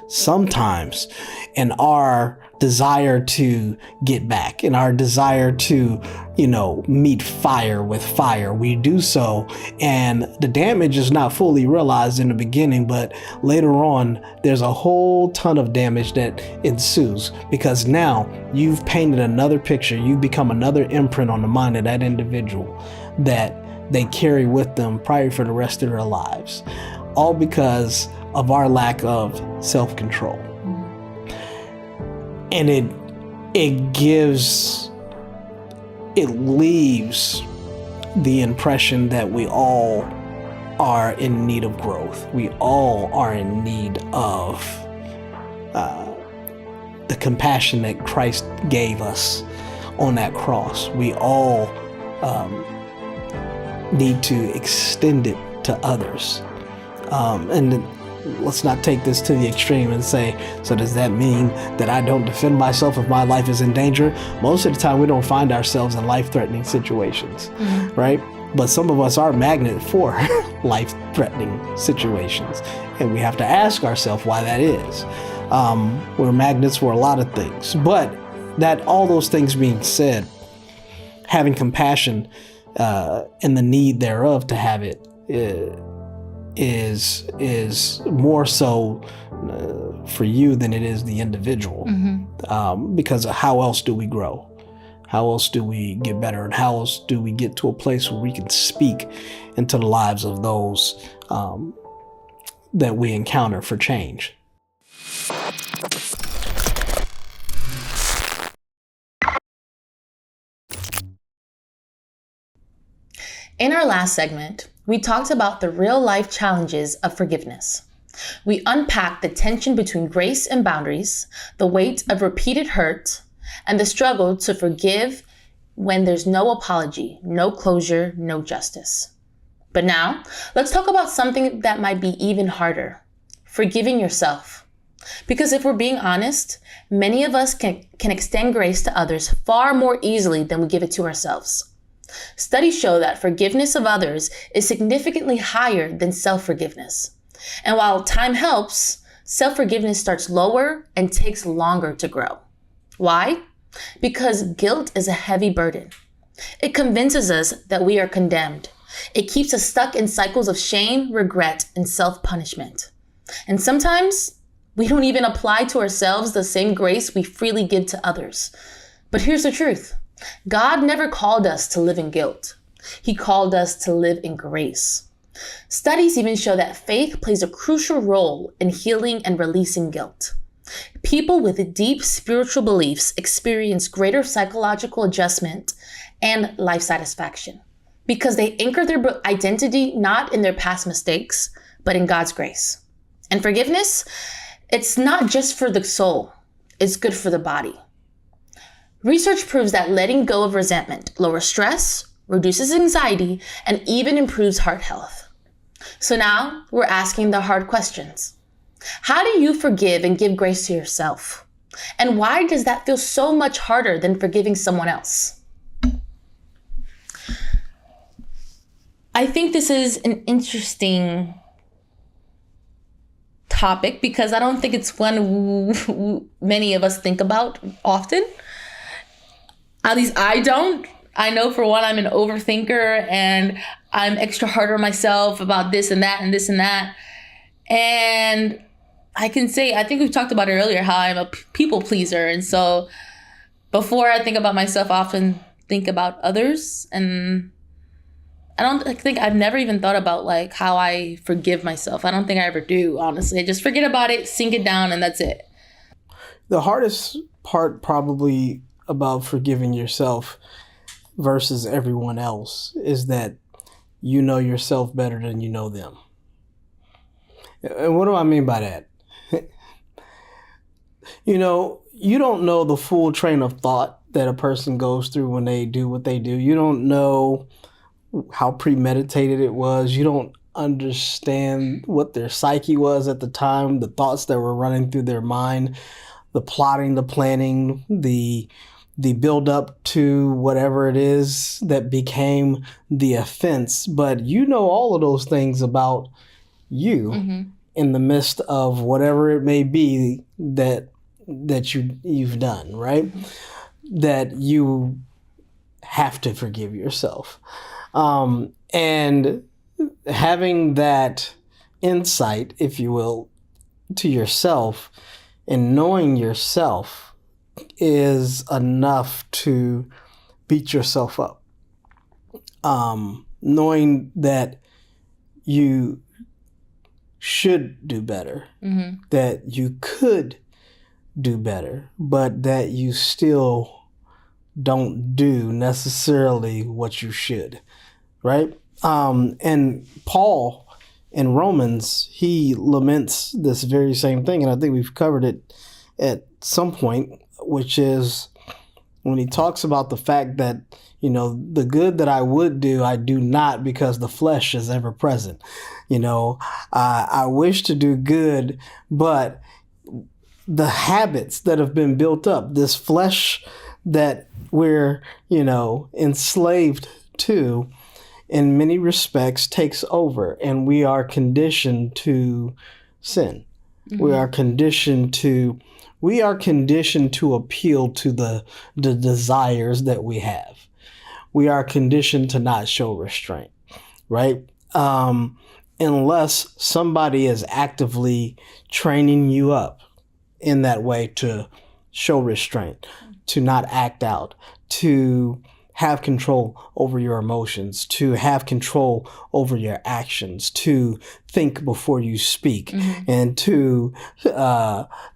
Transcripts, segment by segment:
sometimes in our desire to get back, in our desire to, meet fire with fire, we do so. And the damage is not fully realized in the beginning, but later on, there's a whole ton of damage that ensues because now you've painted another picture. You've become another imprint on the mind of that individual that they carry with them probably for the rest of their lives, all because of our lack of self-control. And it leaves the impression that we all are in need of growth. We all are in need of the compassion that Christ gave us on that cross. We all need to extend it to others. And let's not take this to the extreme and say, so does that mean that I don't defend myself if my life is in danger? Most of the time we don't find ourselves in life-threatening situations, right? But some of us are magnet for life-threatening situations. And we have to ask ourselves why that is. We're magnets for a lot of things. But that all those things being said, having compassion and the need thereof to have it is more so for you than it is the individual. Because how else do we grow? How else do we get better? And how else do we get to a place where we can speak into the lives of those that we encounter for change? In our last segment, we talked about the real-life challenges of forgiveness. We unpacked the tension between grace and boundaries, the weight of repeated hurt, and the struggle to forgive when there's no apology, no closure, no justice. But now, let's talk about something that might be even harder: forgiving yourself. Because if we're being honest, many of us can extend grace to others far more easily than we give it to ourselves. Studies show that forgiveness of others is significantly higher than self-forgiveness. And while time helps, self-forgiveness starts lower and takes longer to grow. Why? Because guilt is a heavy burden. It convinces us that we are condemned. It keeps us stuck in cycles of shame, regret, and self-punishment. And sometimes we don't even apply to ourselves the same grace we freely give to others. But here's the truth. God never called us to live in guilt. He called us to live in grace. Studies even show that faith plays a crucial role in healing and releasing guilt. People with deep spiritual beliefs experience greater psychological adjustment and life satisfaction because they anchor their identity not in their past mistakes, but in God's grace. And forgiveness, it's not just for the soul, it's good for the body. Research proves that letting go of resentment lowers stress, reduces anxiety, and even improves heart health. So now we're asking the hard questions. How do you forgive and give grace to yourself? And why does that feel so much harder than forgiving someone else? I think this is an interesting topic because I don't think it's one many of us think about often. At least I don't. I know for one, I'm an overthinker and I'm extra hard on myself about this and that and this and that. And I can say, I think we've talked about it earlier, how I'm a people pleaser. And so before I think about myself, I often think about others. And I think I've never even thought about like how I forgive myself. I don't think I ever do, honestly. I just forget about it, sink it down, and that's it. The hardest part probably about forgiving yourself versus everyone else is that you know yourself better than you know them. And what do I mean by that? You don't know the full train of thought that a person goes through when they do what they do. You don't know how premeditated it was. You don't understand what their psyche was at the time, the thoughts that were running through their mind, the plotting, the planning, the build up to whatever it is that became the offense. But you know all of those things about you. in the midst of whatever it may be that you've done, right? That you have to forgive yourself. And having that insight, if you will, to yourself and knowing yourself is enough to beat yourself up. Knowing that you should do better, that you could do better, but that you still don't do necessarily what you should, right? And Paul in Romans, he laments this very same thing, and I think we've covered it at some point, which is when he talks about the fact that, the good that I would do, I do not because the flesh is ever present. I wish to do good, but the habits that have been built up, this flesh that we're, enslaved to, in many respects takes over, and we are conditioned to sin. We are conditioned to appeal to the desires that we have. We are conditioned to not show restraint, right? Unless somebody is actively training you up in that way to show restraint, to not act out, to have control over your emotions, to have control over your actions, to think before you speak, and to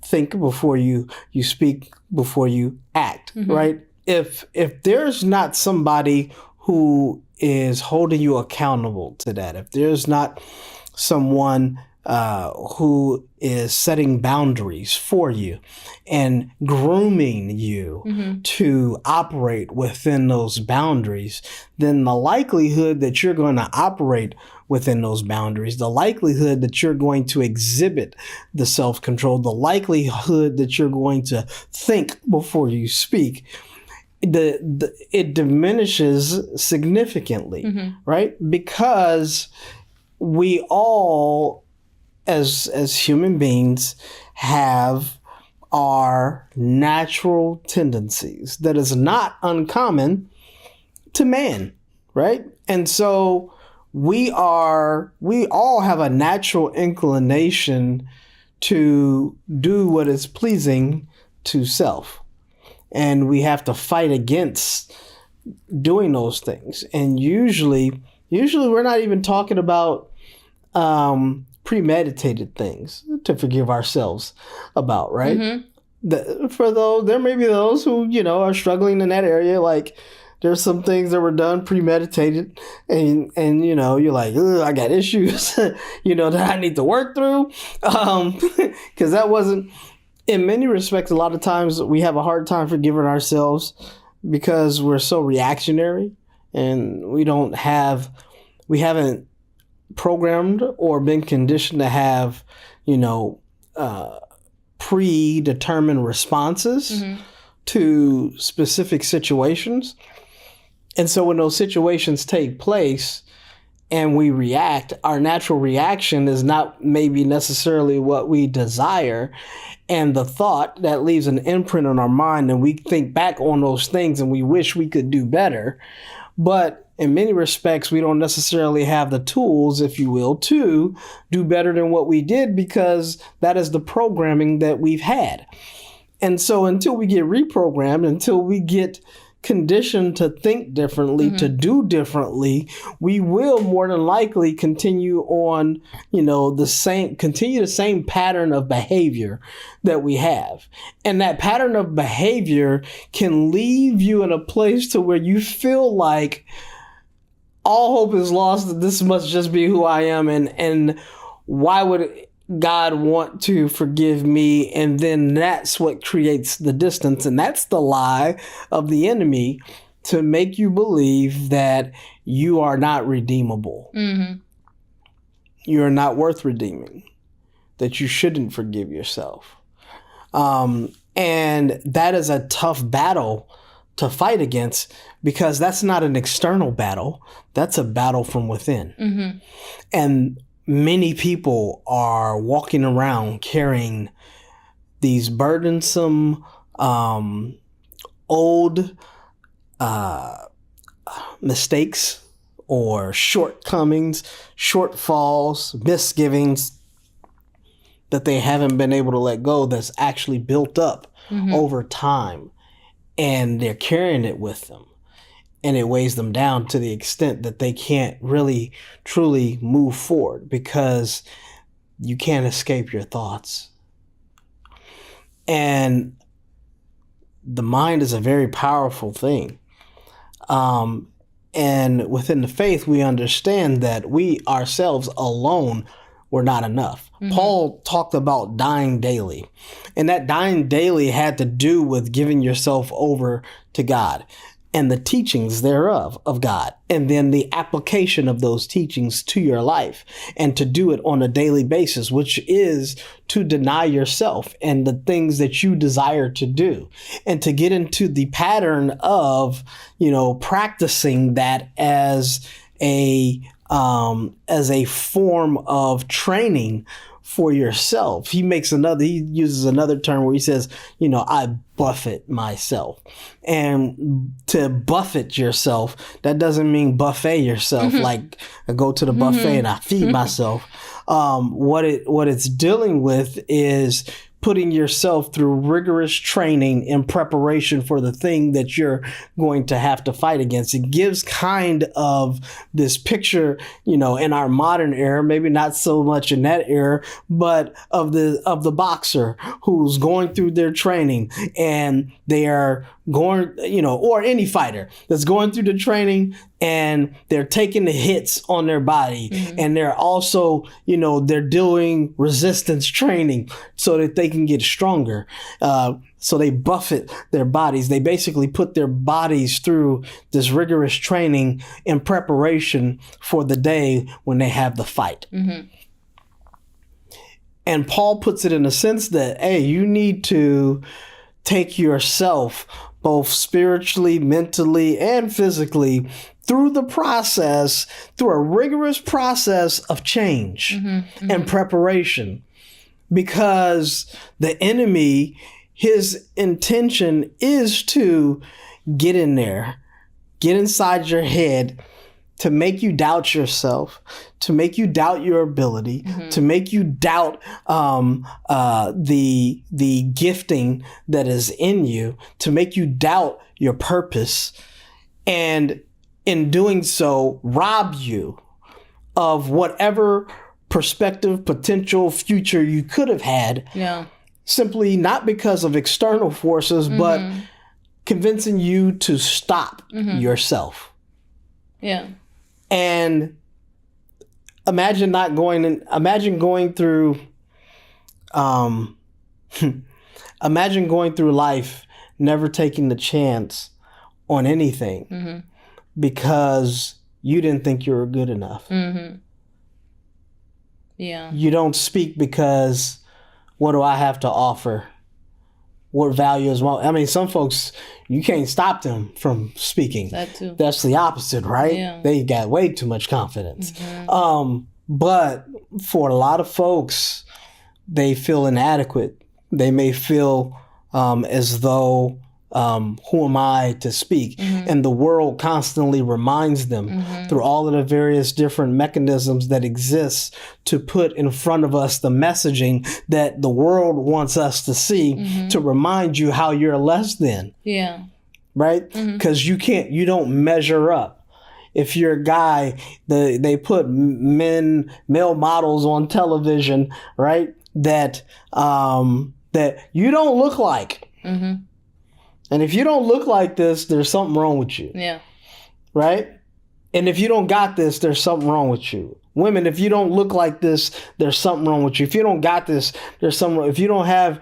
think before you speak, before you act, right? If there's not somebody who is holding you accountable to that, if there's not someone who is setting boundaries for you and grooming you to operate within those boundaries, then the likelihood that you're going to operate within those boundaries, the likelihood that you're going to exhibit the self-control, the likelihood that you're going to think before you speak, it diminishes significantly, right? Because we all, as human beings, have our natural tendencies that is not uncommon to man, right? And so we all have a natural inclination to do what is pleasing to self. And we have to fight against doing those things. And usually we're not even talking about premeditated things to forgive ourselves about, right? For those, there may be those who, are struggling in that area. Like, there's some things that were done premeditated and you're like, I got issues, that I need to work through. Because that wasn't, in many respects, a lot of times we have a hard time forgiving ourselves because we're so reactionary and we haven't programmed or been conditioned to have, predetermined responses to specific situations. And so when those situations take place and we react, our natural reaction is not maybe necessarily what we desire. And the thought that leaves an imprint on our mind, and we think back on those things and we wish we could do better. But in many respects, we don't necessarily have the tools, if you will, to do better than what we did, because that is the programming that we've had. And so until we get reprogrammed, until we get conditioned to think differently, to do differently, we will more than likely continue on, the same pattern of behavior that we have. And that pattern of behavior can leave you in a place to where you feel like all hope is lost, that this must just be who I am, and why would God want to forgive me? And then that's what creates the distance. And that's the lie of the enemy, to make you believe that you are not redeemable. You are not worth redeeming, that you shouldn't forgive yourself. And that is a tough battle to fight against, because that's not an external battle. That's a battle from within. And many people are walking around carrying these burdensome, old mistakes or shortcomings, shortfalls, misgivings that they haven't been able to let go, that's actually built up over time, and they're carrying it with them, and it weighs them down to the extent that they can't really truly move forward, because you can't escape your thoughts. And the mind is a very powerful thing. And within the faith, we understand that we ourselves alone were not enough. Paul talked about dying daily. And that dying daily had to do with giving yourself over to God and the teachings thereof of God, and then the application of those teachings to your life, and to do it on a daily basis, which is to deny yourself and the things that you desire to do, and to get into the pattern of, practicing that as a form of training for yourself. He uses another term where he says, I buffet myself. And to buffet yourself, that doesn't mean buffet yourself, like I go to the buffet and I feed myself. What it's dealing with is putting yourself through rigorous training in preparation for the thing that you're going to have to fight against. It gives kind of this picture, in our modern era, maybe not so much in that era, but of the boxer who's going through their training, and they are going, or any fighter that's going through the training, and they're taking the hits on their body, and they're also, they're doing resistance training so that they can get stronger. So they buffet their bodies. They basically put their bodies through this rigorous training in preparation for the day when they have the fight. And Paul puts it in a sense that, hey, you need to take yourself both spiritually, mentally, and physically through a rigorous process of change and preparation. Because the enemy, his intention is to get in there, get inside your head, to make you doubt yourself, to make you doubt your ability, to make you doubt the gifting that is in you, to make you doubt your purpose, and in doing so, rob you of whatever perspective, potential, future you could have had. Yeah. Simply not because of external forces, but convincing you to stop yourself. Yeah. And imagine going through life never taking the chance on anything because you didn't think you were good enough. Yeah. You don't speak because, what do I have to offer? What value is well? I mean, some folks, you can't stop them from speaking. That too. That's the opposite, right? Yeah. They got way too much confidence. But for a lot of folks, they feel inadequate. They may feel as though, who am I to speak? And the world constantly reminds them through all of the various different mechanisms that exist to put in front of us the messaging that the world wants us to see, to remind you how you're less than. Yeah. Right? Because you don't measure up. If you're a guy, they put male models on television, right? That you don't look like. And if you don't look like this, there's something wrong with you. Yeah. Right? And if you don't got this, there's something wrong with you. Women, if you don't look like this, there's something wrong with you. If you don't got this, there's something wrong. If you don't have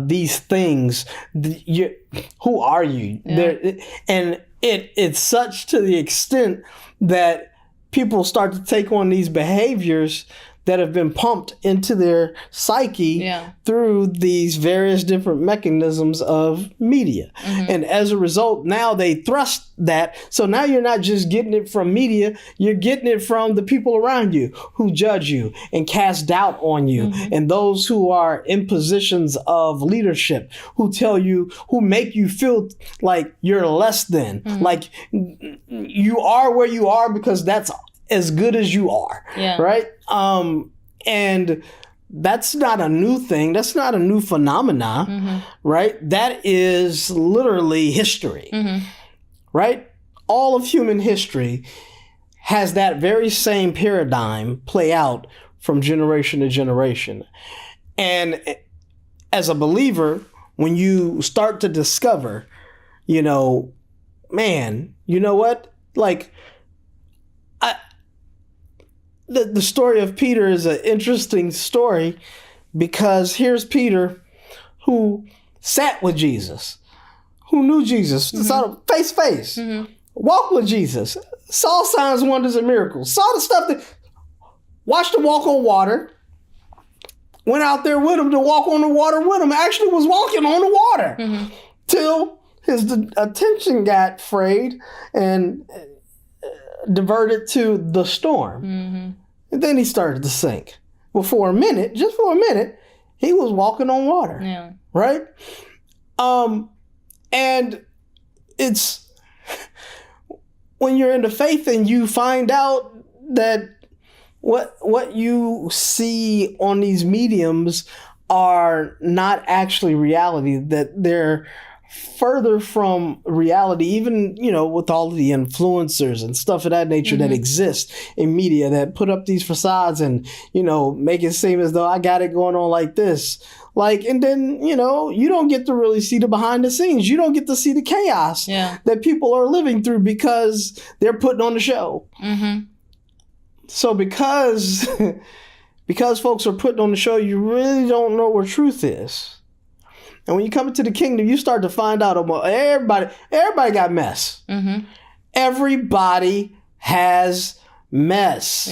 these things, who are you? Yeah. And it's such to the extent that people start to take on these behaviors that have been pumped into their psyche through these various different mechanisms of media. And as a result, now they thrust that. So now you're not just getting it from media, you're getting it from the people around you who judge you and cast doubt on you, and those who are in positions of leadership, who tell you, who make you feel like you're less than, like you are where you are because that's as good as you are, right? And that's not a new thing. That's not a new phenomena, right? That is literally history, right? All of human history has that very same paradigm play out from generation to generation. And as a believer, when you start to discover, man, you know what? Like, the story of Peter is an interesting story because here's Peter who sat with Jesus, who knew Jesus, saw him face to face, walked with Jesus, saw signs, wonders, and miracles, saw the stuff that, watched him walk on water, went out there with him to walk on the water with him, actually was walking on the water till his attention got frayed and diverted to the storm. And then he started to sink. Well, for a minute, just for a minute, he was walking on water, right? And it's when you're into faith and you find out that what you see on these mediums are not actually reality, that they're further from reality, even, with all of the influencers and stuff of that nature that exist in media that put up these facades and, make it seem as though I got it going on like this. Like, and then, you don't get to really see the behind the scenes. You don't get to see the chaos that people are living through because they're putting on the show. So because folks are putting on the show, you really don't know where truth is. And when you come into the kingdom, you start to find out about everybody got mess. Everybody has mess.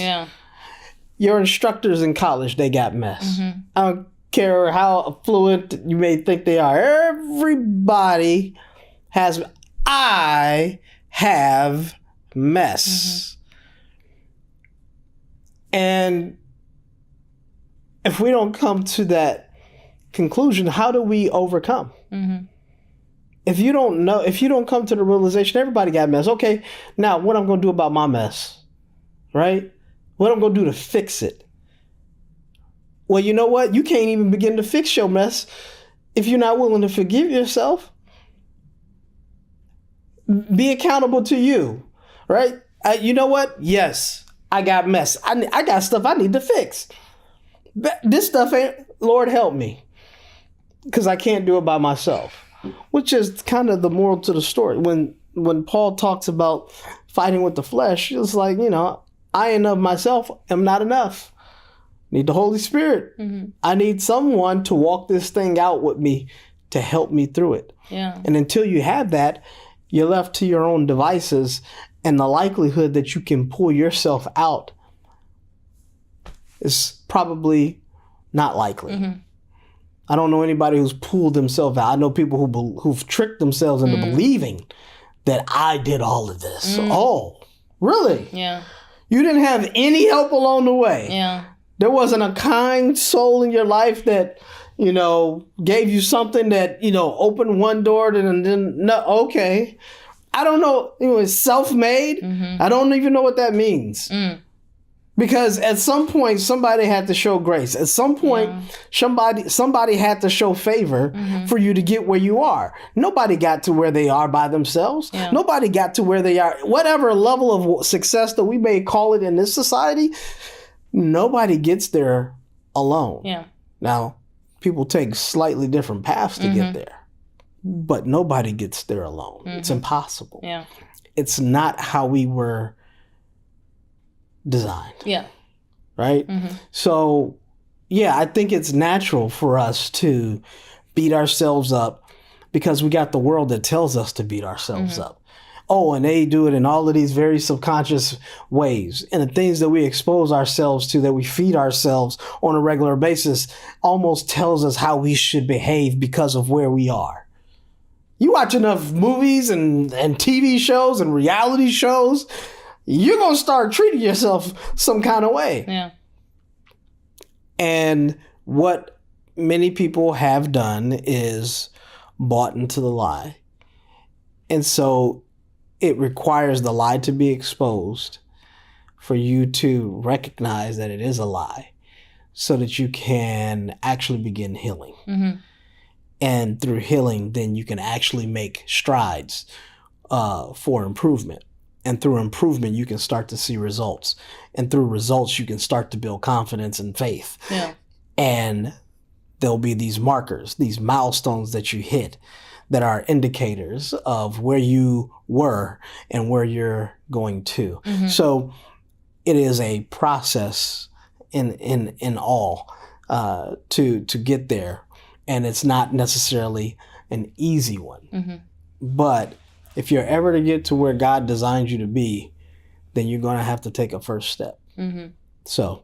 Your instructors in college, they got mess. I don't care how affluent you may think they are. Everybody has, I have mess. And if we don't come to that conclusion, how do we overcome? If you don't come to the realization everybody got mess, okay, now what I'm going to do about my mess, right? What I'm going to do to fix it? Well, you know what? You can't even begin to fix your mess if you're not willing to forgive yourself. Be accountable to you, right? You know what? Yes, I got mess. I got stuff I need to fix. This stuff ain't, Lord help me, because I can't do it by myself, which is kind of the moral to the story. When Paul talks about fighting with the flesh, it's like, I and of myself am not enough. Need the Holy Spirit. I need someone to walk this thing out with me to help me through it. And until you have that, you're left to your own devices, and the likelihood that you can pull yourself out is probably not likely. I don't know anybody who's pulled themselves out. I know people who've tricked themselves into believing that I did all of this. Oh, really? You didn't have any help along the way. There wasn't a kind soul in your life that, gave you something that, opened one door and then, no, okay. I don't know. It's self-made. I don't even know what that means. Because at some point, somebody had to show grace. At some point, somebody had to show favor for you to get where you are. Nobody got to where they are by themselves. Nobody got to where they are. Whatever level of success that we may call it in this society, nobody gets there alone. Now, people take slightly different paths to get there. But nobody gets there alone. It's impossible. It's not how we were designed. Right? So, I think it's natural for us to beat ourselves up because we got the world that tells us to beat ourselves up. Oh, and they do it in all of these very subconscious ways. And the things that we expose ourselves to, that we feed ourselves on a regular basis, almost tells us how we should behave because of where we are. You watch enough movies and TV shows and reality shows, you're going to start treating yourself some kind of way. Yeah. And what many people have done is bought into the lie. And so it requires the lie to be exposed for you to recognize that it is a lie so that you can actually begin healing. Mm-hmm. And through healing, then you can actually make strides for improvement. And through improvement, you can start to see results. And through results, you can start to build confidence and faith. Yeah. And there'll be these markers, these milestones that you hit that are indicators of where you were and where you're going to. Mm-hmm. So it is a process in all to get there. And it's not necessarily an easy one. Mm-hmm. But if you're ever to get to where God designed you to be, then you're going to have to take a first step. Mm-hmm. So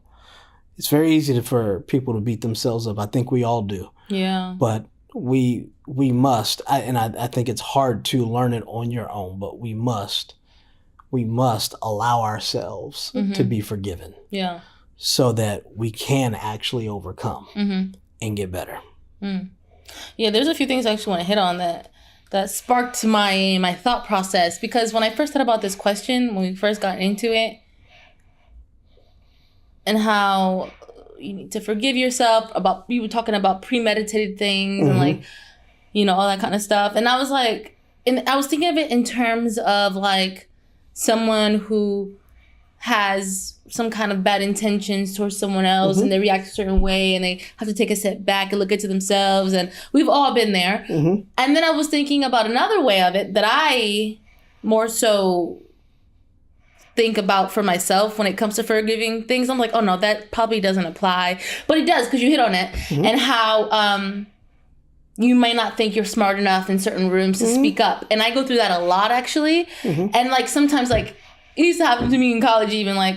it's very easy for people to beat themselves up. I think we all do. Yeah. But we must, I think it's hard to learn it on your own, but we must allow ourselves mm-hmm. to be forgiven. Yeah. So that we can actually overcome mm-hmm. and get better. Mm. Yeah, there's a few things I actually want to hit on that sparked my thought process, because when I first thought about this question, when we first got into it, and how you need to forgive yourself, about you were talking about premeditated things mm-hmm. and like, you know, all that kind of stuff. And I was like, and I was thinking of it in terms of like someone who has some kind of bad intentions towards someone else, mm-hmm. and they react a certain way and they have to take a step back and look into themselves. And we've all been there. Mm-hmm. And then I was thinking about another way of it that I more so think about for myself when it comes to forgiving things. I'm like, oh no, that probably doesn't apply. But it does, because you hit on it. Mm-hmm. And how you may not think you're smart enough in certain rooms to mm-hmm. speak up. And I go through that a lot, actually. Mm-hmm. And like sometimes, like, it used to happen to me in college even, like,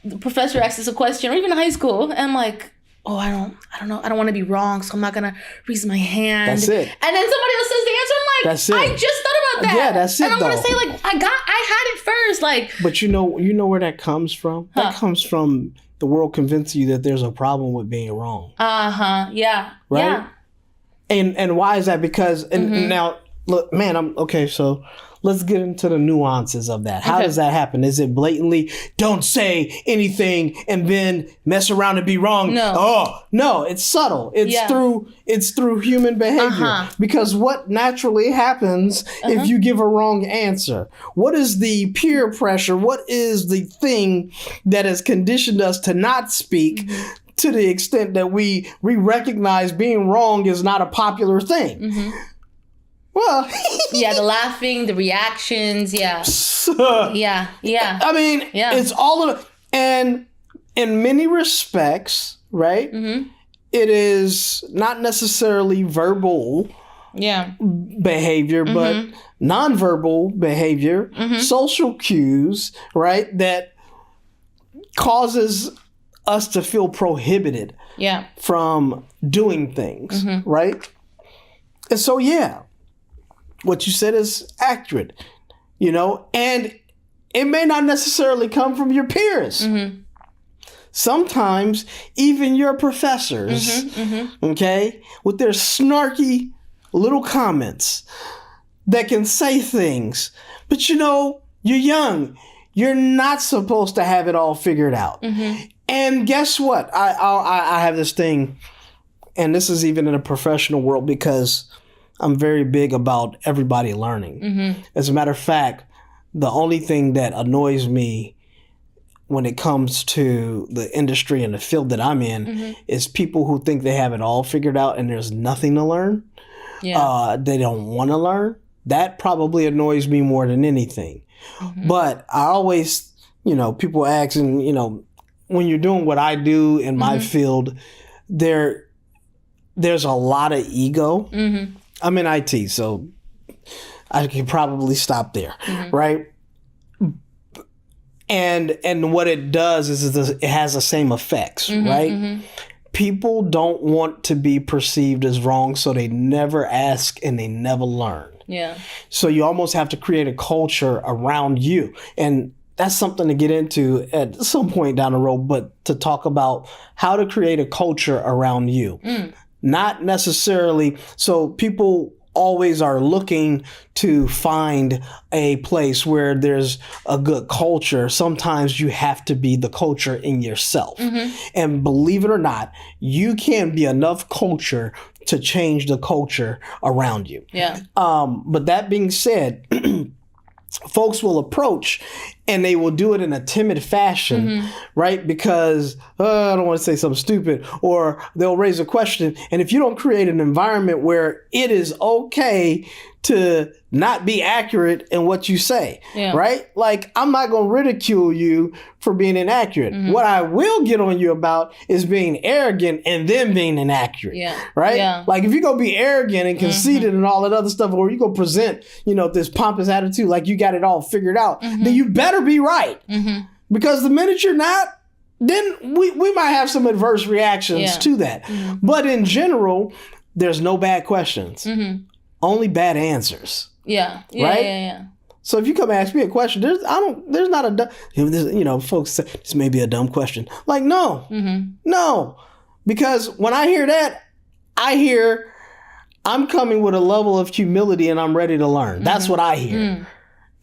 the professor asks us a question, or even in high school, and I'm like, oh, I don't know, I don't want to be wrong, so I'm not gonna raise my hand. That's it. And then somebody else says the answer, I'm like, that's it. I just thought about that. Yeah, that's it. And I'm gonna say, like, I had it first, like. But you know where that comes from? That comes from the world convincing you that there's a problem with being wrong. Yeah. Right. Yeah. And why is that? Because mm-hmm. now, look, man, so let's get into the nuances of that. How does that happen? Is it blatantly don't say anything and then mess around and be wrong? No. Oh, no, it's subtle. It's through human behavior. Because what naturally happens if you give a wrong answer? What is the peer pressure? What is the thing that has conditioned us to not speak to the extent that we recognize being wrong is not a popular thing? Mm-hmm. Well, yeah, the laughing, the reactions, yeah. Yeah. I mean, it's all of it. And in many respects, right, mm-hmm. it is not necessarily verbal behavior, mm-hmm. but nonverbal behavior, mm-hmm. social cues, right, that causes us to feel prohibited from doing things, mm-hmm. right? And so, what you said is accurate, and it may not necessarily come from your peers. Mm-hmm. Sometimes even your professors, mm-hmm. okay, with their snarky little comments that can say things, but you're young. You're not supposed to have it all figured out. Mm-hmm. And guess what? I have this thing, and this is even in a professional world, because I'm very big about everybody learning. Mm-hmm. As a matter of fact, the only thing that annoys me when it comes to the industry and the field that I'm in mm-hmm. is people who think they have it all figured out and there's nothing to learn. Yeah. They don't want to learn. That probably annoys me more than anything. Mm-hmm. But I always, people ask, and, when you're doing what I do in my mm-hmm. field, there's a lot of ego. Mm-hmm. I'm in IT, so I can probably stop there, right? And what it does is it has the same effects, right? People don't want to be perceived as wrong, so they never ask and they never learn. Yeah. So you almost have to create a culture around you. And that's something to get into at some point down the road, but to talk about how to create a culture around you. Not necessarily, so people always are looking to find a place where there's a good culture. Sometimes you have to be the culture in yourself. And believe it or not, you can be enough culture to change the culture around you. Yeah. But that being said, folks will approach and they will do it in a timid fashion, right? Because I don't want to say something stupid, or they'll raise a question. And if you don't create an environment where it is okay to not be accurate in what you say, right? Like, I'm not going to ridicule you for being inaccurate. What I will get on you about is being arrogant and then being inaccurate, right? Yeah. Like, if you go be arrogant and conceited and all that other stuff, or you go present, this pompous attitude like you got it all figured out, then you better be right. Because the minute you're not, then we might have some adverse reactions to that. But in general, there's no bad questions. Only bad answers. Yeah. Right? So if you come ask me a question, there's not a dumb, folks say this may be a dumb question. Like, no, no, because when I hear that, I'm coming with a level of humility and I'm ready to learn. That's what I hear.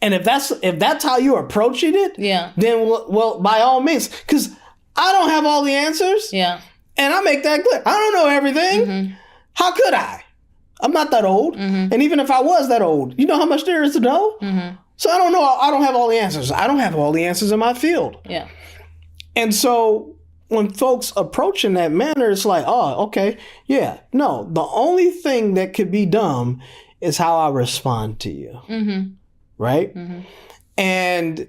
And if that's how you're approaching it, then well, by all means, because I don't have all the answers. Yeah. And I make that clear. I don't know everything. How could I? I'm not that old. And even if I was that old, you know how much there is to know? So I don't know. I don't have all the answers. I don't have all the answers in my field. Yeah. And so when folks approach in that manner, it's like, oh, okay. Yeah. No, the only thing that could be dumb is how I respond to you. Right? And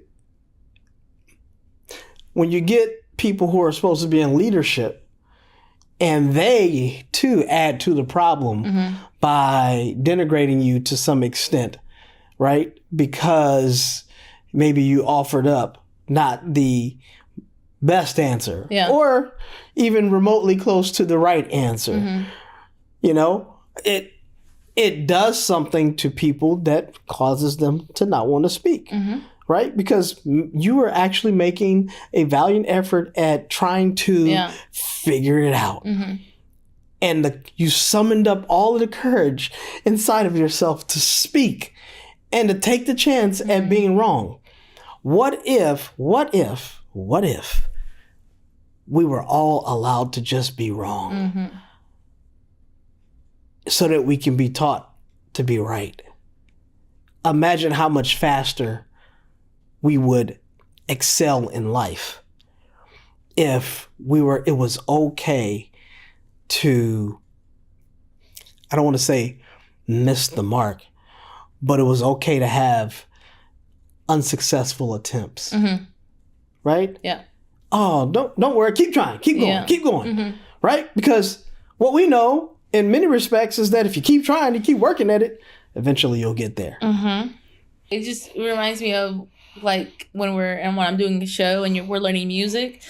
when you get people who are supposed to be in leadership, and they, too, add to the problem by denigrating you to some extent, right? Because maybe you offered up not the best answer or even remotely close to the right answer. It does something to people that causes them to not want to speak. Right? Because you are actually making a valiant effort at trying to figure it out. And you summoned up all of the courage inside of yourself to speak and to take the chance at being wrong. What if we were all allowed to just be wrong so that we can be taught to be right? Imagine how much faster we would excel in life if it was okay to, I don't want to say miss the mark, but it was okay to have unsuccessful attempts. Right? Yeah. Oh, don't worry. Keep trying. Keep going. Keep going. Right? Because what we know in many respects is that if you keep trying, you keep working at it, eventually you'll get there. It just reminds me of like when I'm doing a show and we're learning music,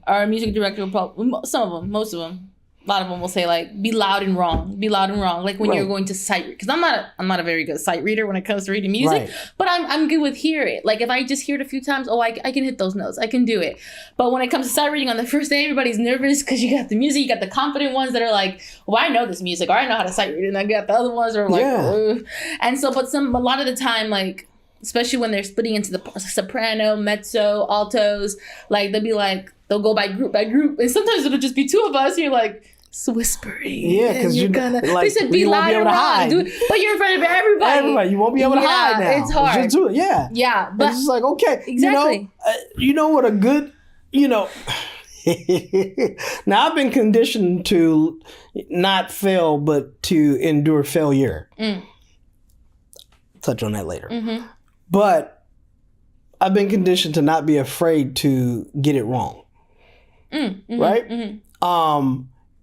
our music director will probably, most of them, a lot of them will say like, be loud and wrong. Like when you're going to sight read, because I'm not a very good sight reader when it comes to reading music, but I'm good with hear it. Like if I just hear it a few times, I can hit those notes. I can do it. But when it comes to sight reading on the first day, everybody's nervous because you got the music, you got the confident ones that are like, well, I know this music or I know how to sight read, and I got the other ones that are like, ugh. And so, but a lot of the time, like, especially when they're splitting into the soprano, mezzo, altos, like they'll go by group, and sometimes it'll just be two of us, and you're like, it's whispering. Yeah, because you're gonna. Like, they said be loud and wrong, dude, but you're in front of everybody. You won't be able to hide now. It's hard. Just do it. Yeah. Yeah, but it's just like, okay, exactly. You know what a good, now I've been conditioned to not fail, but to endure failure. Touch on that later. But I've been conditioned to not be afraid to get it wrong. Right?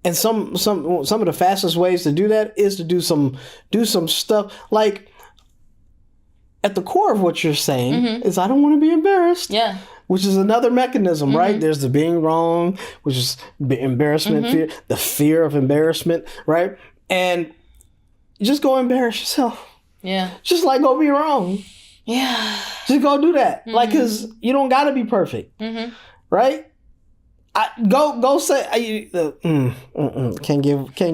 And some of the fastest ways to do that is to do some stuff. Like at the core of what you're saying is I don't want to be embarrassed. Yeah. Which is another mechanism, right? There's the being wrong, which is embarrassment, fear, the fear of embarrassment, right? And just go embarrass yourself. Yeah. Just like go be wrong. Yeah. Just go do that. Like, cause you don't gotta be perfect, right? Go say can't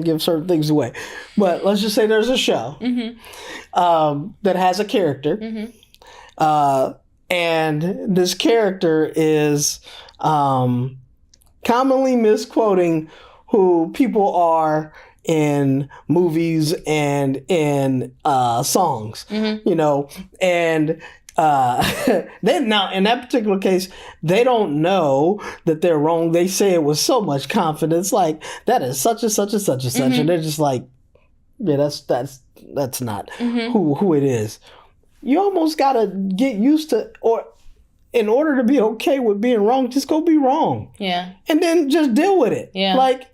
give certain things away, but let's just say there's a show that has a character, and this character is commonly misquoting who people are in movies and in songs, you know, and then now in that particular case, they don't know that they're wrong. They say it with so much confidence, like that is such and such and such and such, and they're just like, yeah, that's not who it is. You almost gotta get used to, or in order to be okay with being wrong, just go be wrong. Yeah. And then just deal with it. Yeah. Like,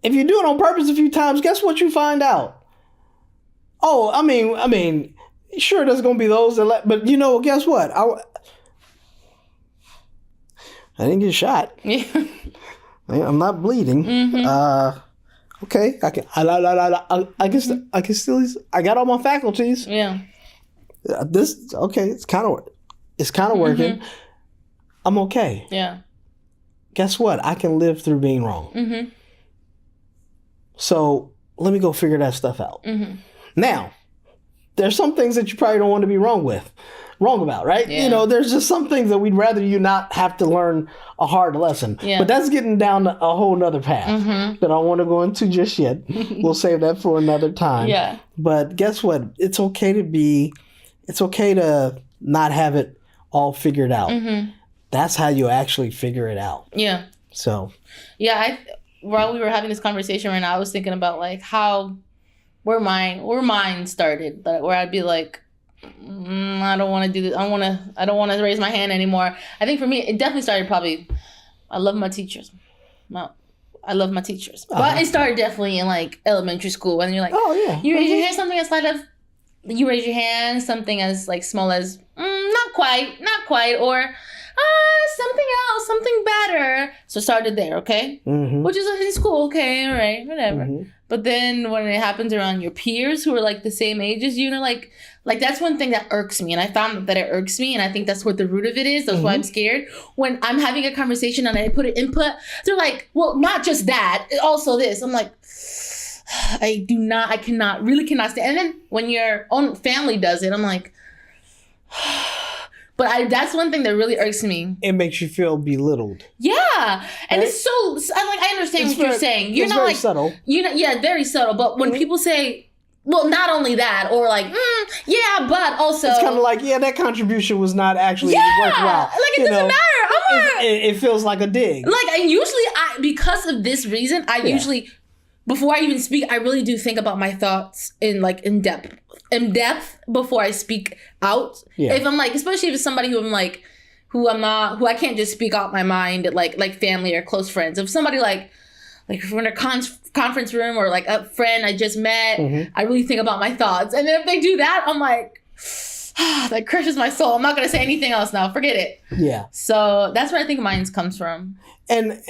if you do it on purpose a few times, guess what you find out? Oh, I mean, sure, there's gonna be those that, but you know, guess what? I didn't get shot. Yeah. I'm not bleeding. Okay, I can still. I got all my faculties. Yeah. It's kind of working. I'm okay. Yeah. Guess what? I can live through being wrong. So let me go figure that stuff out. Now, there's some things that you probably don't want to be wrong about, right? Yeah. You know, there's just some things that we'd rather you not have to learn a hard lesson. Yeah. But that's getting down a whole nother path that I don't want to go into just yet. We'll save that for another time. Yeah. But guess what? It's okay to not have it all figured out. That's how you actually figure it out. Yeah. So. Yeah, while we were having this conversation right now, I was thinking about like where mine started, where I'd be like, I don't want to do this. I don't want to raise my hand anymore. I think for me, it definitely started probably, I love my teachers. But it started definitely in like elementary school when you're like, oh yeah, you raise your hand, something as light as, you raise your hand, something as like small as, not quite, or something else, something better. So started there, okay? Which is in school, okay, all right, whatever. But then when it happens around your peers who are like the same age as you, and like that's one thing that irks me. And I found that it irks me, and I think that's what the root of it is. That's why I'm scared. When I'm having a conversation and I put an input, they're like, well, not just that, also this. I'm like, I cannot stand. And then when your own family does it, I'm like, but that's one thing that really irks me. It makes you feel belittled. Yeah, and it's so. I understand what you're saying. You're not like subtle. Very subtle. But when people say, well, not only that, or like, yeah, but also, it's kind of like, yeah, that contribution was not actually worthwhile. Like it doesn't matter. It feels like a dig. Like because of this reason, usually, before I even speak, I really do think about my thoughts in depth before I speak out. Yeah. If I'm like, especially if it's somebody who I can't just speak out my mind, like family or close friends. If somebody like if we're in a conference room or like a friend I just met, I really think about my thoughts. And then if they do that, I'm like, that crushes my soul. I'm not going to say anything else now. Forget it. Yeah. So that's where I think mine comes from. And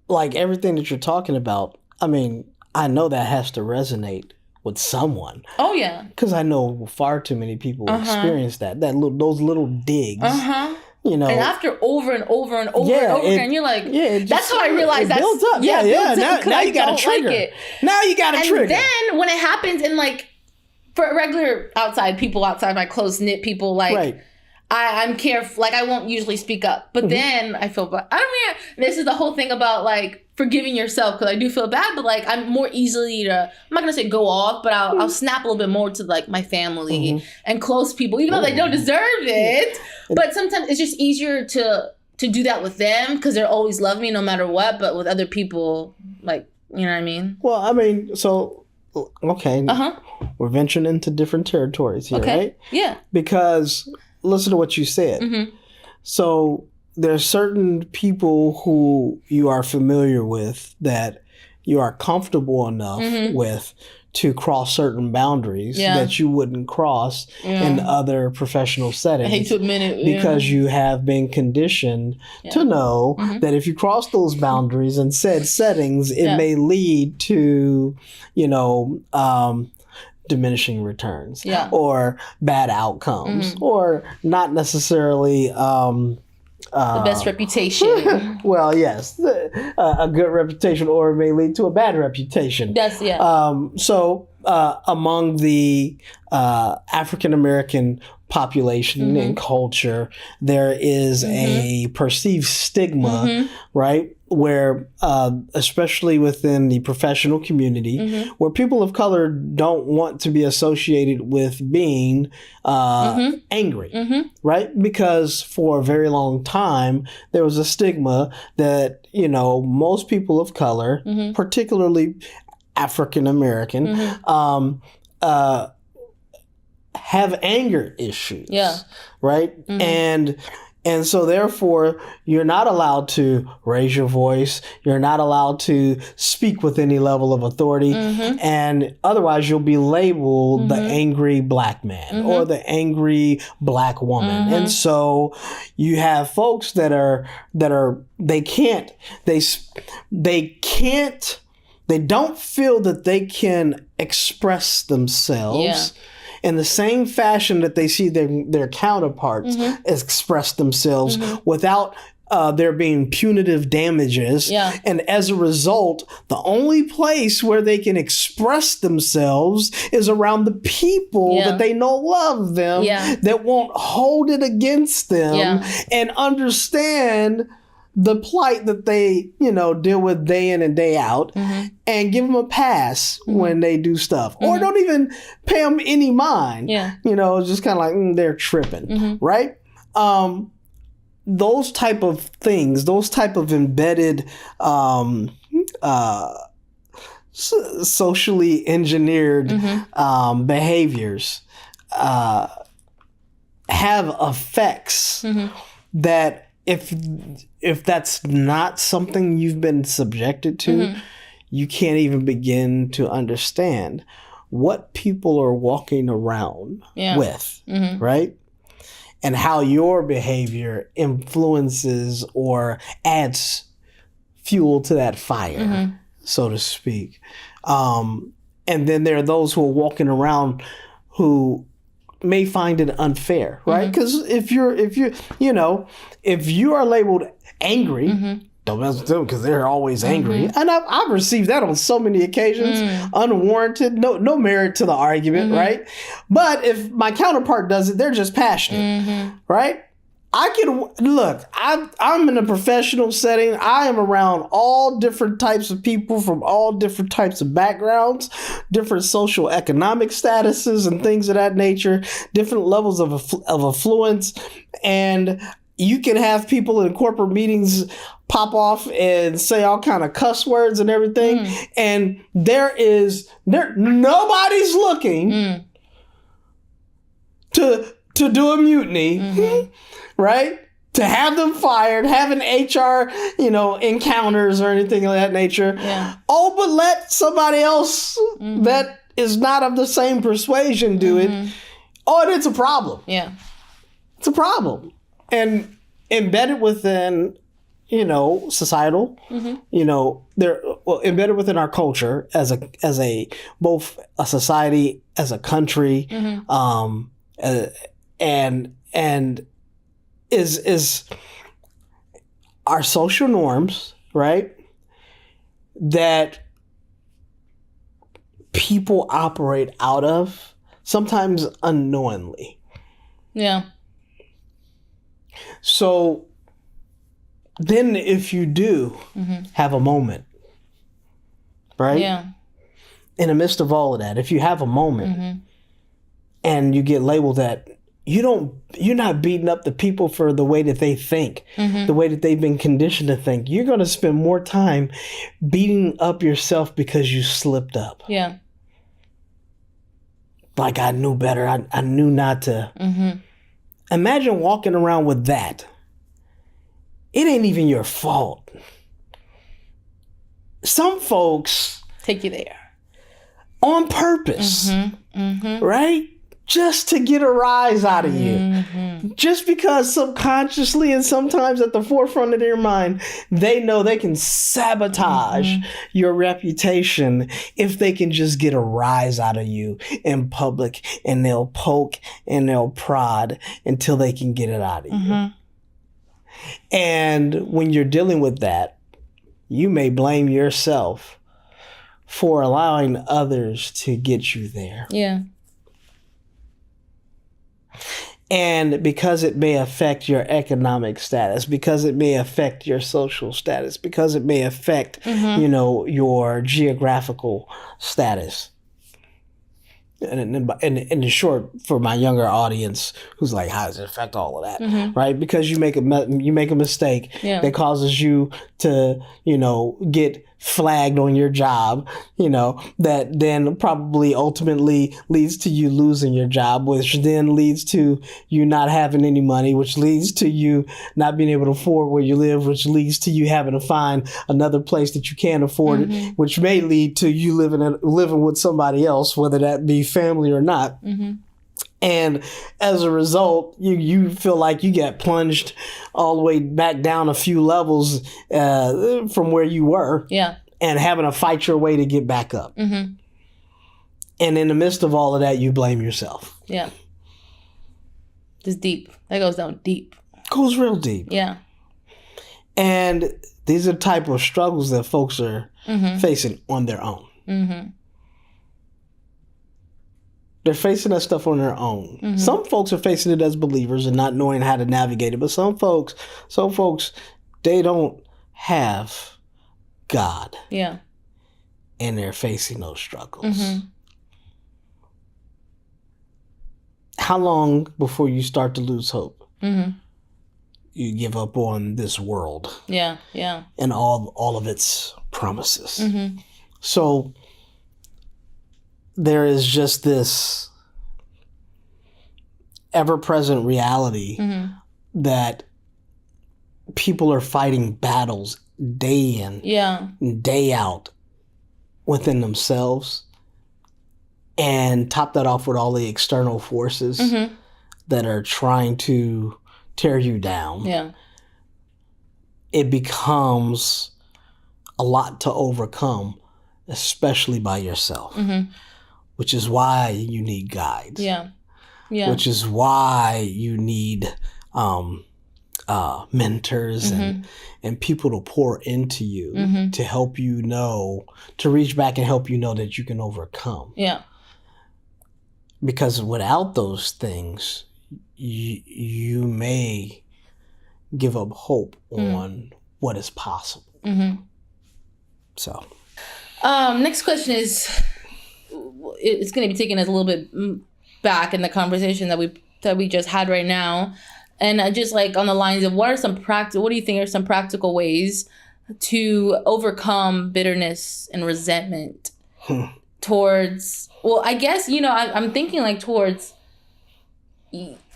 like everything that you're talking about, I mean, I know that has to resonate with someone. Oh yeah. Because I know far too many people experience those little digs. You know, and after over and over and over and over again, you're like, that's how I realized that builds up. Now you got to trigger. Like now you got to trigger. And then when it happens in like for regular people outside my close knit people, like. Right. I'm careful, like I won't usually speak up, but then I feel bad. This is the whole thing about like forgiving yourself, because I do feel bad, but like I'm more easily I'm not gonna say go off, but I'll snap a little bit more to like my family and close people, even though they don't deserve it. But sometimes it's just easier to do that with them because they'll always love me no matter what. But with other people, like, you know what I mean? Well, I mean, so okay, we're venturing into different territories here, right? Yeah, because. Listen to what you said. So there's certain people who you are familiar with that you are comfortable enough with to cross certain boundaries that you wouldn't cross in other professional settings. I hate to admit it. Because you have been conditioned to know that if you cross those boundaries in said settings, it may lead to, diminishing returns or bad outcomes or not necessarily the best reputation. Well, yes, a good reputation, or it may lead to a bad reputation. That's So among the African American population and culture, there is a perceived stigma, right? Where, especially within the professional community, where people of color don't want to be associated with being angry, right? Because for a very long time, there was a stigma that, most people of color, particularly African American, have anger issues, right? And so therefore, you're not allowed to raise your voice. You're not allowed to speak with any level of authority. And otherwise, you'll be labeled the angry black man or the angry black woman. And so you have folks they don't feel that they can express themselves in the same fashion that they see their counterparts express themselves without there being punitive damages. And as a result, the only place where they can express themselves is around the people that they know love them, that won't hold it against them and understand the plight that they, deal with day in and day out, and give them a pass when they do stuff, or don't even pay them any mind. Just kind of like they're tripping, right? Those type of things, those type of embedded, socially engineered behaviors have effects that if that's not something you've been subjected to, you can't even begin to understand what people are walking around with, right? And how your behavior influences or adds fuel to that fire, so to speak. And then there are those who are walking around who may find it unfair, right? Because if you are labeled angry, don't mess with them because they're always angry. And I've received that on so many occasions, unwarranted, no merit to the argument, right? But if my counterpart does it, they're just passionate, right? I'm in a professional setting. I am around all different types of people from all different types of backgrounds, different social economic statuses and things of that nature, different levels of affluence. And you can have people in corporate meetings pop off and say all kind of cuss words and everything. And nobody's looking to do a mutiny, right? To have them fired, having HR, encounters or anything of that nature. Oh, but let somebody else that is not of the same persuasion do it. Oh, and it's a problem. It's a problem. And embedded within, societal, they're embedded within our culture as a both a society, as a country, and is our social norms, right? That people operate out of, sometimes unknowingly. So then if you do have a moment, right? In the midst of all of that, if you have a moment and you get labeled that, you're not beating up the people for the way that they think, the way that they've been conditioned to think. You're going to spend more time beating up yourself because you slipped up. Like, I knew better. I knew not to. Imagine walking around with that. It ain't even your fault. some folks take you there on purpose, right? Just to get a rise out of you. Just because subconsciously and sometimes at the forefront of their mind, they know they can sabotage your reputation if they can just get a rise out of you in public, and they'll poke and they'll prod until they can get it out of you. And when you're dealing with that, you may blame yourself for allowing others to get you there. Yeah. And because it may affect your economic status, because it may affect your social status, because it may affect, your geographical status. And in short, for my younger audience, who's like, how does it affect all of that, right? Because you make a mistake that causes you to, get flagged on your job, that then probably ultimately leads to you losing your job, which then leads to you not having any money, which leads to you not being able to afford where you live, which leads to you having to find another place that you can't afford, which may lead to you living with somebody else, whether that be family or not. And as a result, you feel like you get plunged all the way back down a few levels from where you were. Yeah. And having to fight your way to get back up. And in the midst of all of that, you blame yourself. Yeah. Just deep. That goes down deep. Goes real deep. Yeah. And these are the type of struggles that folks are facing on their own. They're facing that stuff on their own. Some folks are facing it as believers and not knowing how to navigate it. But some folks, they don't have God. Yeah. And they're facing those struggles. How long before you start to lose hope? You give up on this world. Yeah. Yeah. And all of its promises. So there is just this ever-present reality that people are fighting battles day in, day out within themselves, and top that off with all the external forces that are trying to tear you down. Yeah. It becomes a lot to overcome, especially by yourself. Which is why you need guides. Yeah. Yeah. Which is why you need mentors and people to pour into you to help you know, to reach back and help you know that you can overcome. Yeah. Because without those things, you may give up hope on what is possible. So. Next question is, it's going to be taking us a little bit back in the conversation that we just had right now, and just like on the lines of what do you think are some practical ways to overcome bitterness and resentment towards, well, I guess, I'm thinking like towards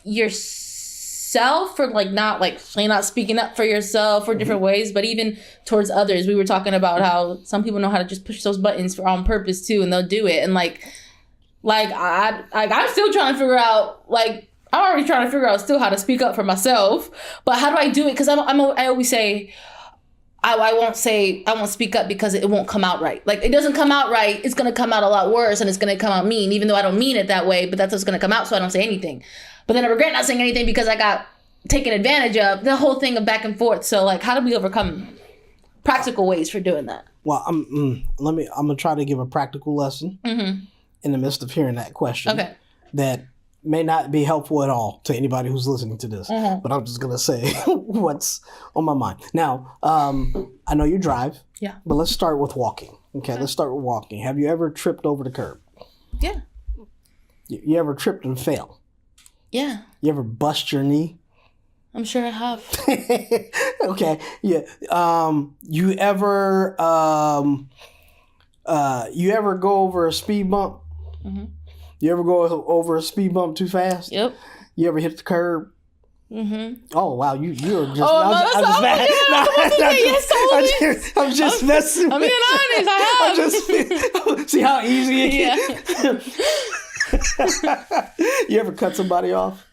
yourself, or like not speaking up for yourself or different ways, but even towards others. We were talking about how some people know how to just push those buttons on purpose too, and they'll do it. And I'm still trying to figure out, I'm already trying to figure out still how to speak up for myself, but how do I do it? Because I always say, I won't speak up because it won't come out right. Like, it doesn't come out right. It's going to come out a lot worse, and it's going to come out mean, even though I don't mean it that way, but that's what's going to come out. So I don't say anything, but then I regret not saying anything because I got taken advantage of. The whole thing of back and forth. So how do we overcome practical ways for doing that? Well, I'm gonna try to give a practical lesson in the midst of hearing that question. Okay. That may not be helpful at all to anybody who's listening to this, but I'm just gonna say what's on my mind. Now, I know you drive. Yeah. But let's start with walking. Okay, let's start with walking. Have you ever tripped over the curb? Yeah. You ever tripped and fell? Yeah. You ever bust your knee? I'm sure I have. Okay. Yeah. You ever go over a speed bump? You ever go over a speed bump too fast? Yep. You ever hit the curb Oh wow, you're just. Oh, no, I'm just messing. I'm being honest. I have. See how easy it Yeah. You ever cut somebody off?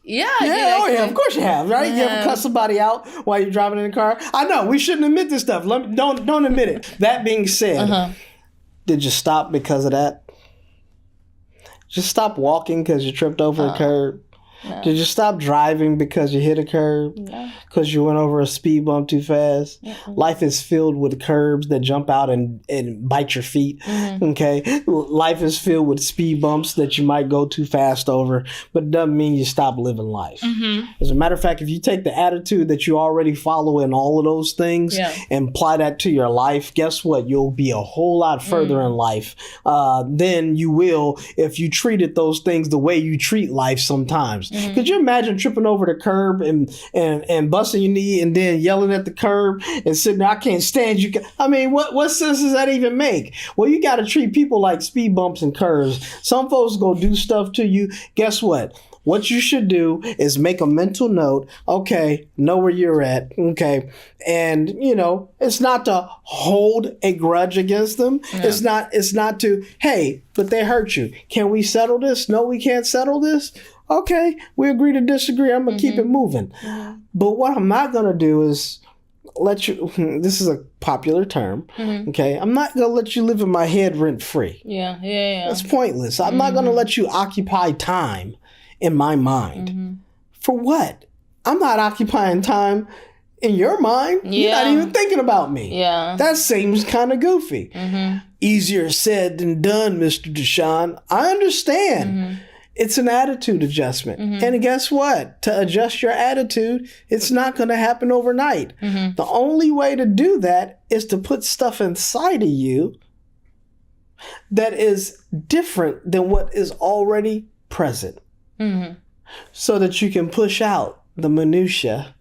Yeah. Yeah, of course you have, right? You ever Yeah. cut somebody out while you're driving in the car? I know we shouldn't admit this stuff. Don't admit it. That being said, did you stop because of that? Just stop walking because you tripped over a curb. No. Did you stop driving because you hit a curb? No. Because you went over a speed bump too fast? Life is filled with curbs that jump out and bite your feet. Okay? Life is filled with speed bumps that you might go too fast over, but it doesn't mean you stop living life. As a matter of fact, if you take the attitude that you already follow in all of those things and apply that to your life, guess what? You'll be a whole lot further in life than you will if you treated those things the way you treat life sometimes. Could you imagine tripping over the curb and busting your knee and then yelling at the curb and sitting there, I can't stand you. I mean, what sense does that even make? Well, you got to treat people like speed bumps and curves. Some folks go do stuff to you. Guess what? What you should do is make a mental note. Okay, know where you're at. Okay. And, it's not to hold a grudge against them. Yeah. It's not to, hey, but they hurt you. Can we settle this? No, we can't settle this. Okay, we agree to disagree. I'm going to keep it moving. But what I'm not going to do is let you, this is a popular term, okay? I'm not going to let you live in my head rent free. Yeah. That's pointless. I'm not going to let you occupy time in my mind. For what? I'm not occupying time in your mind. You're not even thinking about me. Yeah. That seems kind of goofy. Easier said than done, Mr. Deshaun. I understand. It's an attitude adjustment. And guess what? To adjust your attitude, it's not going to happen overnight. The only way to do that is to put stuff inside of you that is different than what is already present. So that you can push out the minutia,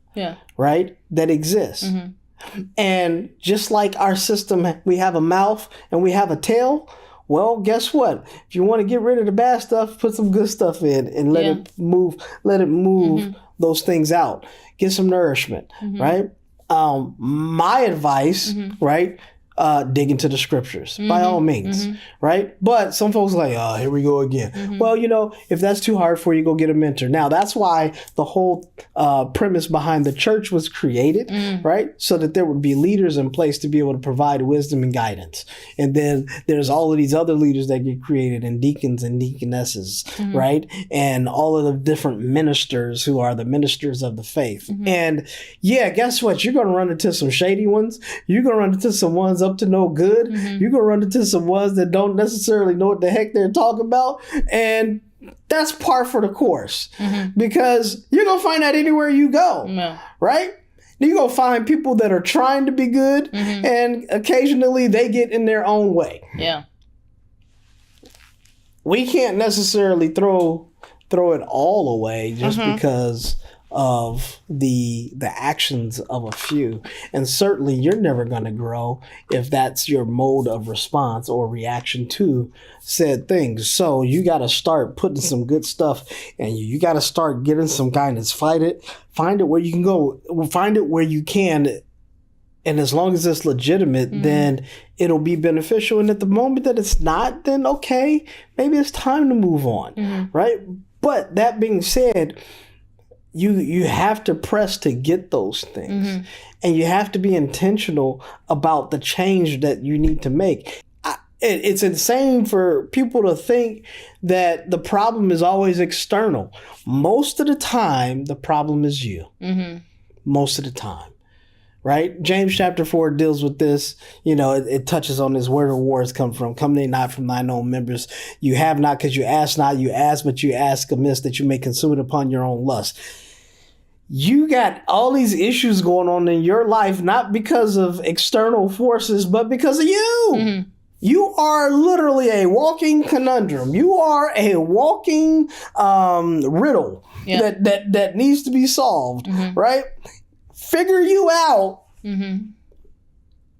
right, that exists. And just like our system, we have a mouth and we have a tail. Well, guess what? If you want to get rid of the bad stuff, put some good stuff in and let it move those things out. Get some nourishment, right? My advice, right? Dig into the scriptures by all means, right? But some folks are like, oh, here we go again. Well, if that's too hard for you, go get a mentor. Now, that's why the whole premise behind the church was created, right? So that there would be leaders in place to be able to provide wisdom and guidance. And then there's all of these other leaders that get created, and deacons and deaconesses, right? And all of the different ministers who are the ministers of the faith. And yeah, guess what? You're going to run into some shady ones. You're going to run into some ones up to no good. You're gonna run into some ones that don't necessarily know what the heck they're talking about, and that's par for the course because you're gonna find that anywhere you go, right? You're gonna find people that are trying to be good, and occasionally they get in their own way. We can't necessarily throw it all away just because of the actions of a few. And certainly you're never going to grow if that's your mode of response or reaction to said things. So you got to start putting some good stuff and you got to start getting some guidance. Find it where you can go. Find it where you can. And as long as it's legitimate, then it'll be beneficial. And at the moment that it's not, then okay, maybe it's time to move on, right? But that being said, you have to press to get those things. And you have to be intentional about the change that you need to make. It's insane for people to think that the problem is always external. Most of the time, the problem is you. Most of the time. Right? James chapter 4 deals with this. It touches on this, where the wars come from. Come they not from thine own members. You have not because you ask not. You ask, but you ask amiss that you may consume it upon your own lust. You got all these issues going on in your life, not because of external forces, but because of you. You are literally a walking conundrum. You are a walking riddle that needs to be solved, right? Figure you out. And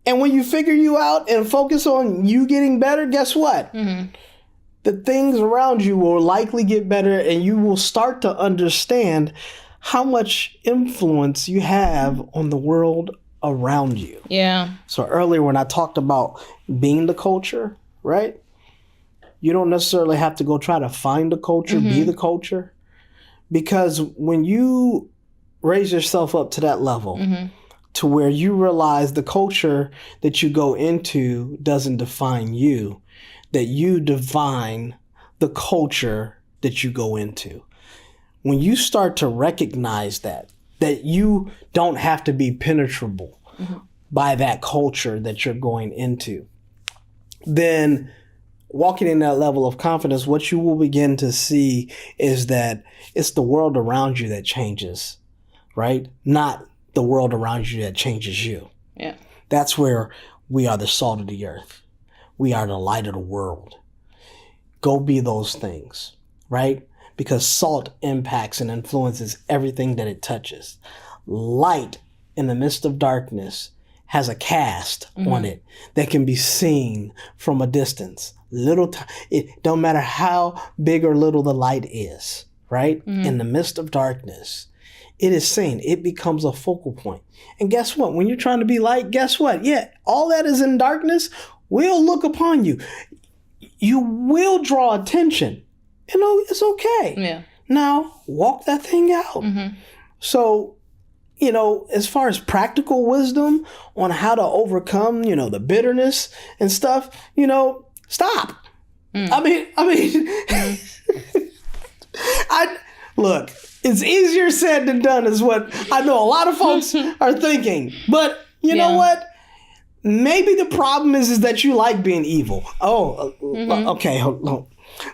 when you figure you out and focus on you getting better, guess what? The things around you will likely get better, and you will start to understand how much influence you have on the world around you. Yeah. So earlier when I talked about being the culture, right? You don't necessarily have to go try to find the culture, be the culture. Because when you raise yourself up to that level, to where you realize the culture that you go into doesn't define you, that you define the culture that you go into. When you start to recognize that you don't have to be penetrable by that culture that you're going into, then walking in that level of confidence, what you will begin to see is that it's the world around you that changes, right? Not the world around you that changes you. Yeah. That's where we are the salt of the earth. We are the light of the world. Go be those things, right? Because salt impacts and influences everything that it touches. Light in the midst of darkness has a cast on it that can be seen from a distance. It don't matter how big or little the light is, right? In the midst of darkness, it is seen. It becomes a focal point. And guess what? When you're trying to be light, guess what? Yeah, all that is in darkness will look upon you. You will draw attention. You know, it's okay. Yeah. Now, walk that thing out. So, you know, as far as practical wisdom on how to overcome, you know, the bitterness and stuff, you know, stop. I mean, look, it's easier said than done is what I know a lot of folks are thinking. But you know what? Maybe the problem is that you like being evil. Okay, hold on.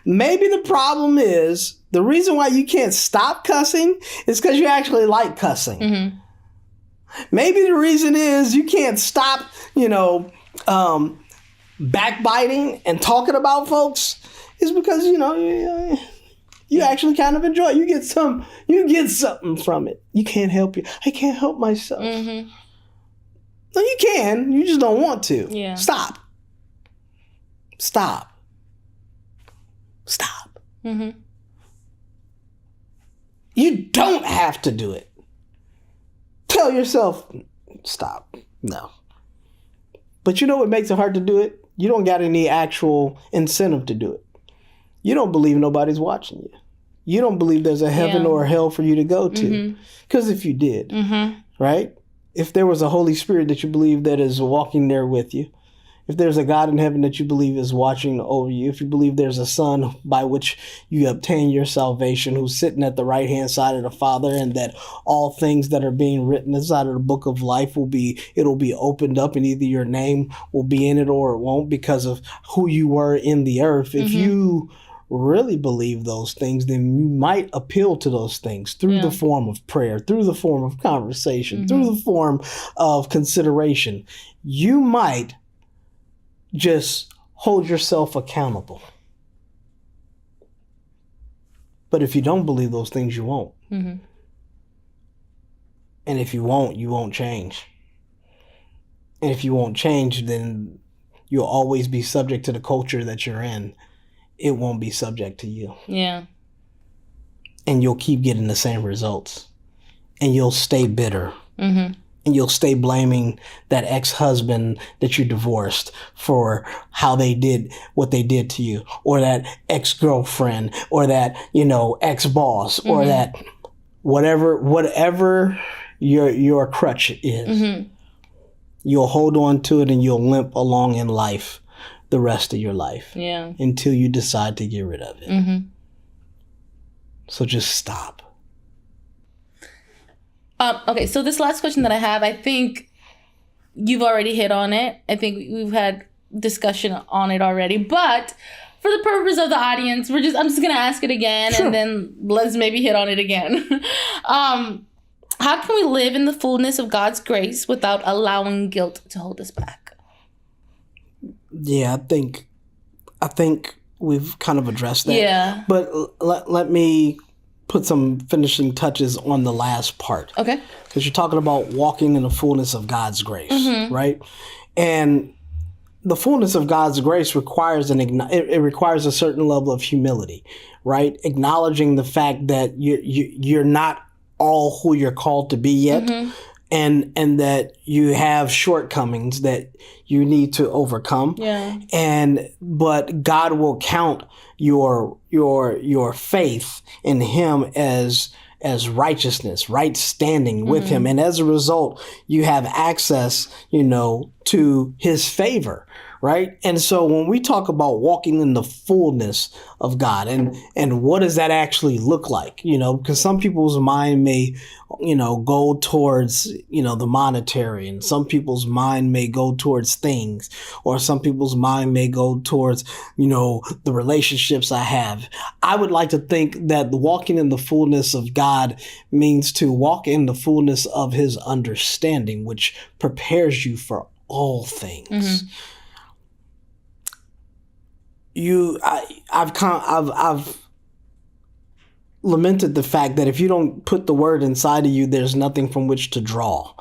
Maybe the problem is the reason why you can't stop cussing is because you actually like cussing. Maybe the reason is you can't stop, you know, backbiting and talking about folks is because, you know, you actually kind of enjoy it. You get something from it. You can't help you. I can't help myself. No, you can. You just don't want to. Yeah. Stop. You don't have to do it. Tell yourself, stop. No. But you know what makes it hard to do it? You don't got any actual incentive to do it. You don't believe nobody's watching you. You don't believe there's a heaven or a hell for you to go to. Because if you did, right? If there was a Holy Spirit that you believe that is walking there with you, if there's a God in heaven that you believe is watching over you, if you believe there's a Son by which you obtain your salvation, who's sitting at the right-hand side of the Father, and that all things that are being written inside of the book of life it'll be opened up, and either your name will be in it or it won't because of who you were in the earth. If you really believe those things, then you might appeal to those things through the form of prayer, through the form of conversation, through the form of consideration. You might just hold yourself accountable. But if you don't believe those things, you won't. And if you won't, you won't change. And if you won't change, then you'll always be subject to the culture that you're in. It won't be subject to you. Yeah. And you'll keep getting the same results. And you'll stay bitter. And you'll stay blaming that ex-husband that you divorced for how they did what they did to you, or that ex-girlfriend, or that, you know, ex-boss, or that whatever your crutch is. You'll hold on to it and you'll limp along in life the rest of your life until you decide to get rid of it. So just stop. Okay, so this last question that I have, I think you've already hit on it. I think we've had discussion on it already. But for the purpose of the audience, I'm just going to ask it again, and then let's maybe hit on it again. How can we live in the fullness of God's grace without allowing guilt to hold us back? Yeah, I think we've kind of addressed that. Yeah. But let me put some finishing touches on the last part. Okay. Because you're talking about walking in the fullness of God's grace, right? And the fullness of God's grace requires it requires a certain level of humility, right? Acknowledging the fact that you're not all who you're called to be yet. And that you have shortcomings that you need to overcome. But God will count your faith in him as righteousness, right standing with him. And as a result, you have access, to his favor. Right. And so when we talk about walking in the fullness of God and what does that actually look like, because some people's mind may, go towards, the monetary, and some people's mind may go towards things, or some people's mind may go towards, the relationships I have. I would like to think that the walking in the fullness of God means to walk in the fullness of his understanding, which prepares you for all things. I've lamented the fact that if you don't put the word inside of you, there's nothing from which to draw.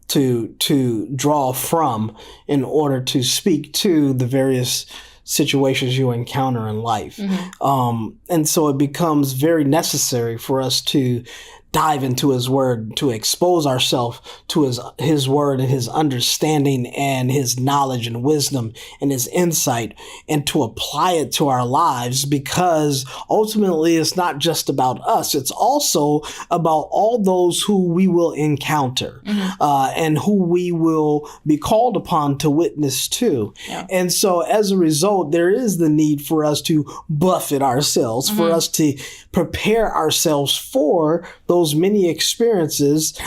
To draw from in order to speak to the various situations you encounter in life. And so it becomes very necessary for us to dive into his word, to expose ourselves to his word and his understanding and his knowledge and wisdom and his insight, and to apply it to our lives, because ultimately it's not just about us. It's also about all those who we will encounter and who we will be called upon to witness to. And so as a result, there is the need for us to buffet ourselves, for us to prepare ourselves for those many experiences,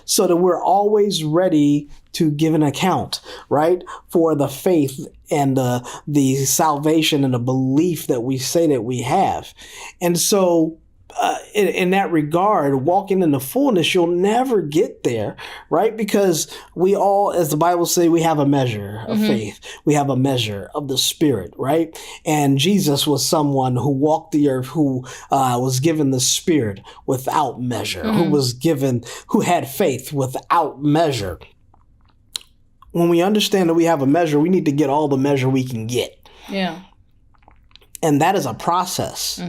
so that we're always ready to give an account, right? For the faith and the salvation and the belief that we say that we have. And so in that regard, walking in the fullness, you'll never get there, right? Because we all, as the Bible says, we have a measure of faith. We have a measure of the Spirit, right? And Jesus was someone who walked the earth, who was given the Spirit without measure, who had faith without measure. When we understand that we have a measure, we need to get all the measure we can get. And that is a process.